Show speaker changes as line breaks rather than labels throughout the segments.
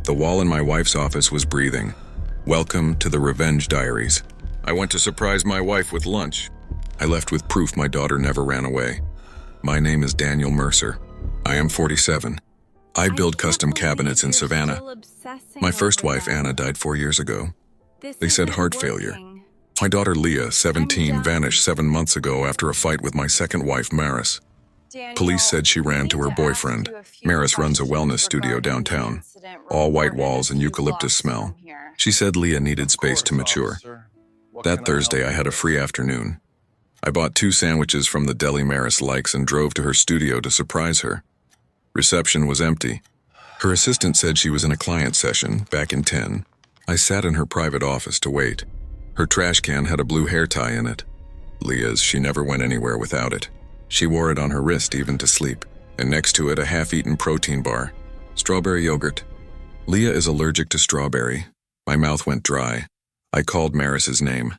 The wall in my wife's office was breathing. Welcome to the Revenge Diaries. I went to surprise my wife with lunch. I left with proof my daughter never ran away. My name is Daniel Mercer. I am 47. I build custom cabinets in Savannah. My first wife, Anna, died 4 years ago. They said heart failure. My daughter, Leah, 17, vanished 7 months ago after a fight with my second wife, Maris. Police said she ran to her boyfriend. Maris runs a wellness studio downtown. All white walls and eucalyptus smell. She said Leah needed space to mature. That Thursday, I had a free afternoon. I bought 2 sandwiches from the deli Maris likes and drove to her studio to surprise her. Reception was empty. Her assistant said she was in a client session, back in 10. I sat in her private office to wait. Her trash can had a blue hair tie in it. Leah's, she never went anywhere without it. She wore it on her wrist even to sleep, and next to it a half-eaten protein bar. Strawberry yogurt. Leah is allergic to strawberry. My mouth went dry. I called Maris's name.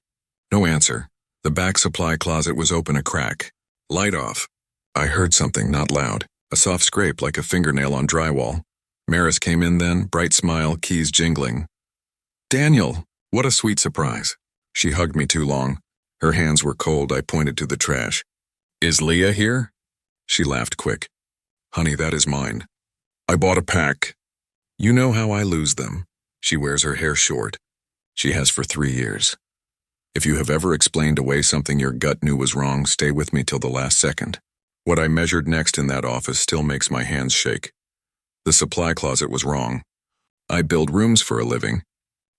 No answer. The back supply closet was open a crack. Light off. I heard something, not loud. A soft scrape like a fingernail on drywall. Maris came in then, bright smile, keys jingling. Daniel! What a sweet surprise. She hugged me too long. Her hands were cold. I pointed to the trash. Is Leah here? She laughed quick. Honey, that is mine. I bought a pack. You know how I lose them. She wears her hair short. She has for 3 years. If you have ever explained away something your gut knew was wrong, stay with me till the last second. What I measured next in that office still makes my hands shake. The supply closet was wrong. I build rooms for a living.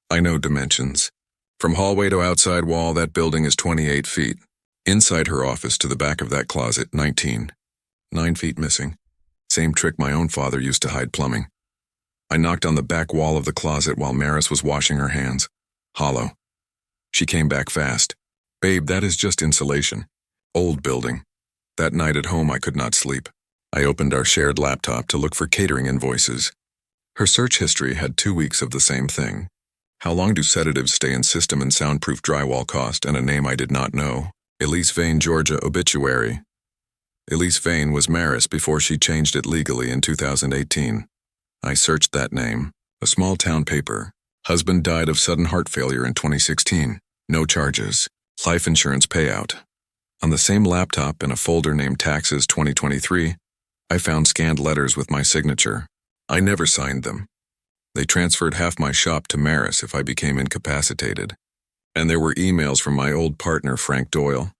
I know dimensions. From hallway to outside wall, that building is 28 feet. Inside her office to the back of that closet, 19. 9 feet missing. Same trick my own father used to hide plumbing. I knocked on the back wall of the closet while Maris was washing her hands. Hollow. She came back fast. Babe, that is just insulation. Old building. That night at home I could not sleep. I opened our shared laptop to look for catering invoices. Her search history had 2 weeks of the same thing. How long do sedatives stay in system and soundproof drywall cost, and a name I did not know. Elise Vane, Georgia obituary. Elise Vane was Maris before she changed it legally in 2018. I searched that name. A small town paper. Husband died of sudden heart failure in 2016. No charges. Life insurance payout. On the same laptop in a folder named Taxes 2023, I found scanned letters with my signature. I never signed them. They transferred half my shop to Maris if I became incapacitated. And there were emails from my old partner, Frank Doyle.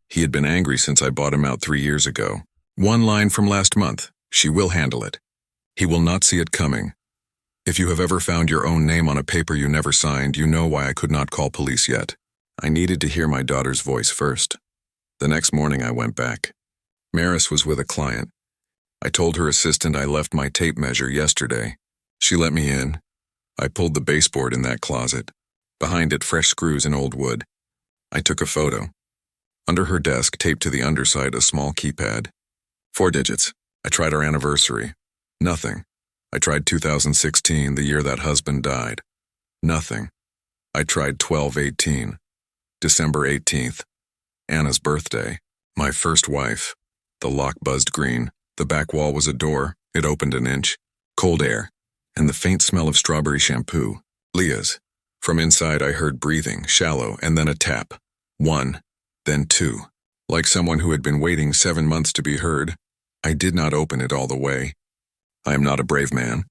He had been angry since I bought him out 3 years ago. One line from last month. She will handle it. He will not see it coming. If you have ever found your own name on a paper you never signed, you know why I could not call police yet. I needed to hear my daughter's voice first. The next morning I went back. Maris was with a client. I told her assistant I left my tape measure yesterday. She let me in. I pulled the baseboard in that closet. Behind it, fresh screws and old wood. I took a photo. Under her desk, taped to the underside, a small keypad. 4 digits. I tried our anniversary. Nothing. I tried 2016, the year that husband died. Nothing. I tried 12/18. December 18th. Anna's birthday. My first wife. The lock buzzed green. The back wall was a door. It opened an inch. Cold air. And the faint smell of strawberry shampoo. Leah's. From inside I heard breathing, shallow, and then a tap. 1. Then 2. Like someone who had been waiting 7 months to be heard. I did not open it all the way. I am not a brave man.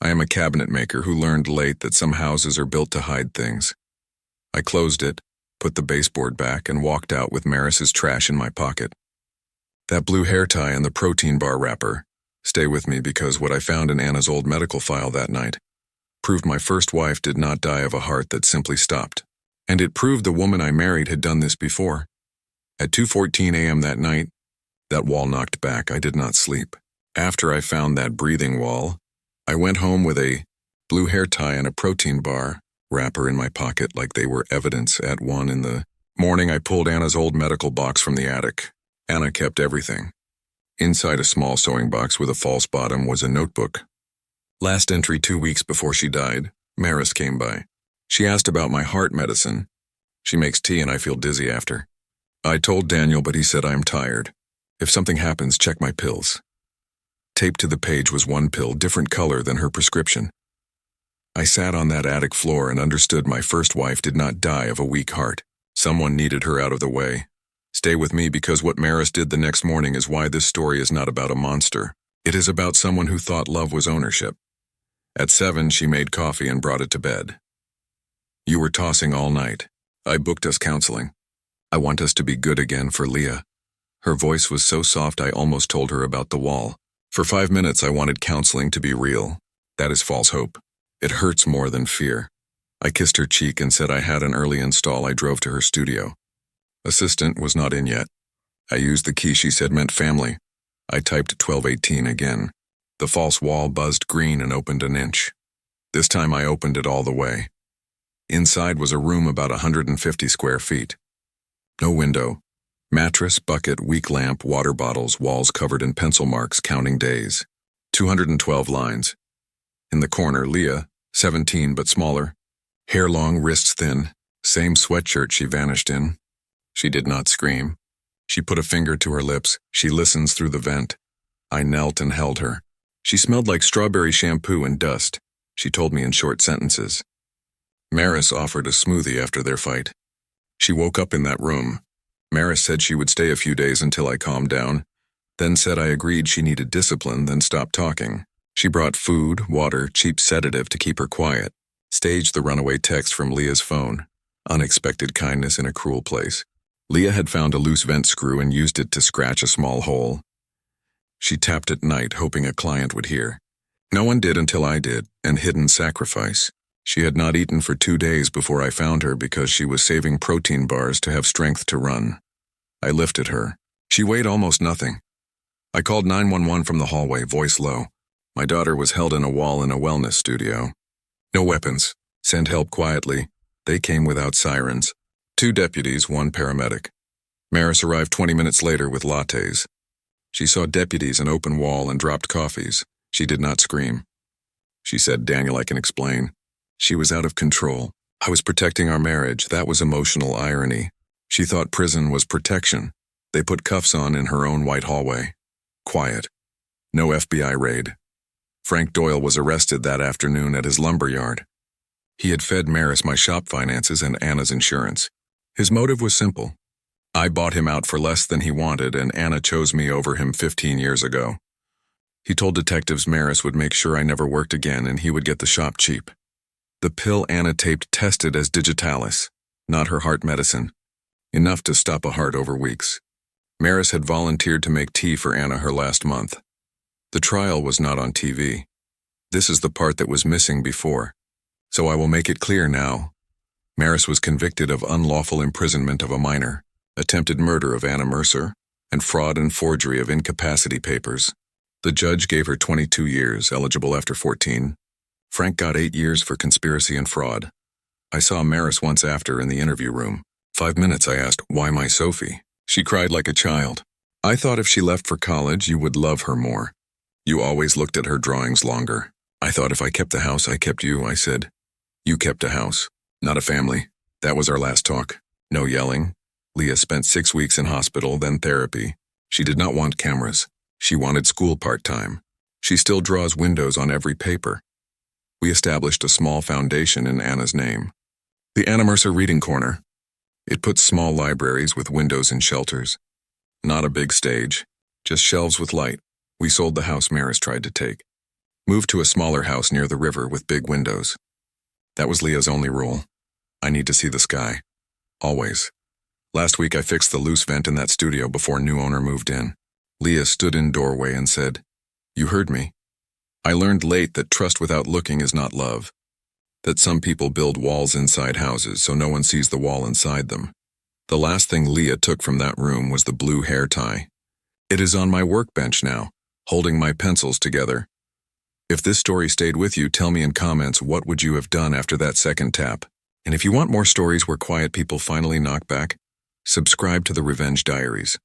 I am a cabinet maker who learned late that some houses are built to hide things. I closed it, put the baseboard back, and walked out with Maris's trash in my pocket. That blue hair tie and the protein bar wrapper. Stay with me because what I found in Anna's old medical file that night proved my first wife did not die of a heart that simply stopped. And it proved the woman I married had done this before. At 2:14 a.m. that night, that wall knocked back. I did not sleep. After I found that breathing wall, I went home with a blue hair tie and a protein bar wrapper in my pocket like they were evidence. At 1 in the morning, I pulled Anna's old medical box from the attic. Anna kept everything. Inside a small sewing box with a false bottom was a notebook. Last entry 2 weeks before she died, Maris came by. She asked about my heart medicine. She makes tea and I feel dizzy after. I told Daniel, but he said I am tired. If something happens, check my pills. Taped to the page was one pill, different color than her prescription. I sat on that attic floor and understood my first wife did not die of a weak heart. Someone needed her out of the way. Stay with me because what Maris did the next morning is why this story is not about a monster. It is about someone who thought love was ownership. At 7, she made coffee and brought it to bed. You were tossing all night. I booked us counseling. I want us to be good again for Leah. Her voice was so soft I almost told her about the wall. For 5 minutes I wanted counseling to be real. That is false hope. It hurts more than fear. I kissed her cheek and said I had an early install. I drove to her studio. Assistant was not in yet. I used the key she said meant family. I typed 1218 again. The false wall buzzed green and opened an inch. This time I opened it all the way. Inside was a room about 150 square feet. No window. Mattress, bucket, weak lamp, water bottles, walls covered in pencil marks counting days. 212 lines. In the corner, Leah, 17 but smaller. Hair long, wrists thin. Same sweatshirt she vanished in. She did not scream. She put a finger to her lips. She listens through the vent. I knelt and held her. She smelled like strawberry shampoo and dust. She told me in short sentences. Maris offered a smoothie after their fight. She woke up in that room. Maris said she would stay a few days until I calmed down, then said I agreed she needed discipline, then stopped talking. She brought food, water, cheap sedative to keep her quiet, staged the runaway text from Leah's phone. Unexpected kindness in a cruel place. Leah had found a loose vent screw and used it to scratch a small hole. She tapped at night, hoping a client would hear. No one did until I did, and hidden sacrifice. She had not eaten for 2 days before I found her because she was saving protein bars to have strength to run. I lifted her. She weighed almost nothing. I called 911 from the hallway, voice low. My daughter was held in a wall in a wellness studio. No weapons. Send help quietly. They came without sirens. 2 deputies, 1 paramedic. Maris arrived 20 minutes later with lattes. She saw deputies, an open wall, and dropped coffees. She did not scream. She said, Daniel, I can explain. She was out of control. I was protecting our marriage. That was emotional irony. She thought prison was protection. They put cuffs on in her own white hallway. Quiet. No FBI raid. Frank Doyle was arrested that afternoon at his lumber yard. He had fed Maris my shop finances and Anna's insurance. His motive was simple. I bought him out for less than he wanted, and Anna chose me over him 15 years ago. He told detectives Maris would make sure I never worked again and he would get the shop cheap. The pill Anna taped tested as digitalis, not her heart medicine. Enough to stop a heart over weeks. Maris had volunteered to make tea for Anna her last month. The trial was not on TV. This is the part that was missing before. So I will make it clear now. Maris was convicted of unlawful imprisonment of a minor, attempted murder of Anna Mercer, and fraud and forgery of incapacity papers. The judge gave her 22 years, eligible after 14. Frank got 8 years for conspiracy and fraud. I saw Maris once after in the interview room. 5 minutes I asked, why my Sophie? She cried like a child. I thought if she left for college, you would love her more. You always looked at her drawings longer. I thought if I kept the house, I kept you, I said. You kept a house, not a family. That was our last talk. No yelling. Leah spent 6 weeks in hospital, then therapy. She did not want cameras. She wanted school part-time. She still draws windows on every paper. We established a small foundation in Anna's name. The Anna Mercer Reading Corner. It puts small libraries with windows and shelters. Not a big stage, just shelves with light. We sold the house Maris tried to take. Moved to a smaller house near the river with big windows. That was Leah's only rule. I need to see the sky. Always. Last week I fixed the loose vent in that studio before new owner moved in. Leah stood in doorway and said, You heard me. I learned late that trust without looking is not love. That some people build walls inside houses so no one sees the wall inside them. The last thing Leah took from that room was the blue hair tie. It is on my workbench now, holding my pencils together. If this story stayed with you, tell me in comments what would you have done after that second tap. And if you want more stories where quiet people finally knock back, subscribe to the Revenge Diaries.